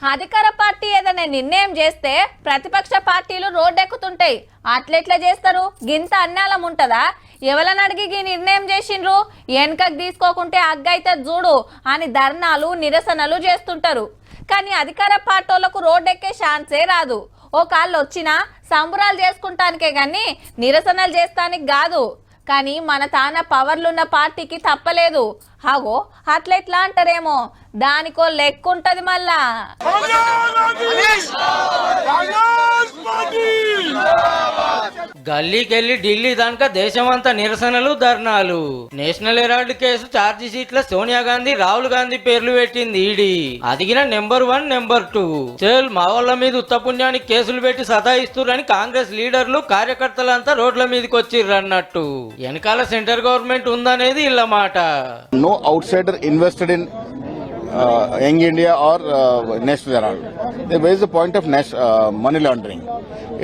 అధికార పార్టీ ఏదైనా నిర్ణయం చేస్తే ప్రతిపక్ష పార్టీలు రోడ్డెక్కుతుంటాయి. అట్లెట్లా చేస్తారు? గింత అన్నాలం ఉంటదా? ఎవరని అడిగి ఈ నిర్ణయం చేసిండ్రు? వెనకకు తీసుకోకుంటే అగ్గైతే చూడు అని ధర్నాలు నిరసనలు చేస్తుంటారు. కానీ అధికార పార్టీలకు రోడ్డెక్కే ఛాన్సే రాదు. ఓ కాళ్ళు వచ్చినా సంబురాలు చేసుకుంటానికే గాని నిరసనలు చేస్తానికి కాదు. కానీ మన తాన పవర్లున్న పార్టీకి తప్పలేదు. హాగో అట్లెట్లా అంటారేమో, దానికో లెక్కుంటది మళ్ళా. గల్లీకెళ్ళి ఢిల్లీ దాకా దేశమంతా నిరసనలు ధర్నాలు. National Herald case charge sheet లో సోనియా గాంధీ రాహుల్ గాంధీ పేర్లు పెట్టింది ఈడీ. అదిగిన నెంబర్ 1 నెంబర్ 2 చెల్ మా వాళ్ళ మీద ఉత్తపుణ్యానికి కేసులు పెట్టి సతాయిస్తురని కాంగ్రెస్ లీడర్లు కార్యకర్తలంతా రోడ్ల మీదకి వచ్చిర్రు అన్నట్టు. వెనకాల సెంటర్ గవర్నమెంట్ ఉందనేది ఇళ్ళ మాట. No outsider invested in Young India or National Herald. There is a point of money laundering.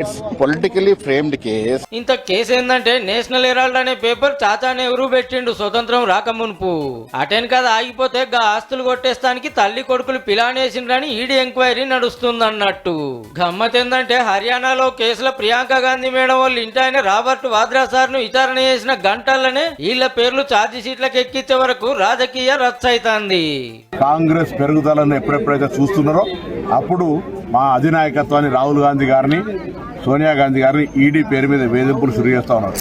It's politically framed case. ఇంత కేసు ఏందంటే నేషనల్ హెరాల్డ్ అనే పేపర్ చాచా నెహ్రూ పెట్టిండు స్వతంత్రం రాకమునుపు. అటెన్ కదా ఆగిపోతే గా ఆస్తులు కొట్టేస్తానికి తల్లి కొడుకులు పిలానేసిండ్రని ఈడీ ఎంక్వైరీ నడుస్తుందన్నట్టు. గమ్మత్ ఏందంటే హర్యానాలో కేసులో ప్రియాంక గాంధీ మేడం వాళ్ళు ఇంటి ఆయన రాబర్ట్ వాద్రా సార్ ను విచారణ చేసిన గంటల్లోనే వీళ్ళ పేర్లు ఛార్జీ షీట్లకు ఎక్కించే వరకు రాజకీయ రచ్చ అవుతుంది. కాంగ్రెస్ పెరుగుదలను ఎప్పుడెప్పుడైతే చూస్తున్నారో అప్పుడు మా అధినాయకత్వాన్ని రాహుల్ గాంధీ గారిని సోనియా గాంధీ గారిని ఈడీ పేరు మీద వేధింపులు శురు చేస్తా ఉన్నారు.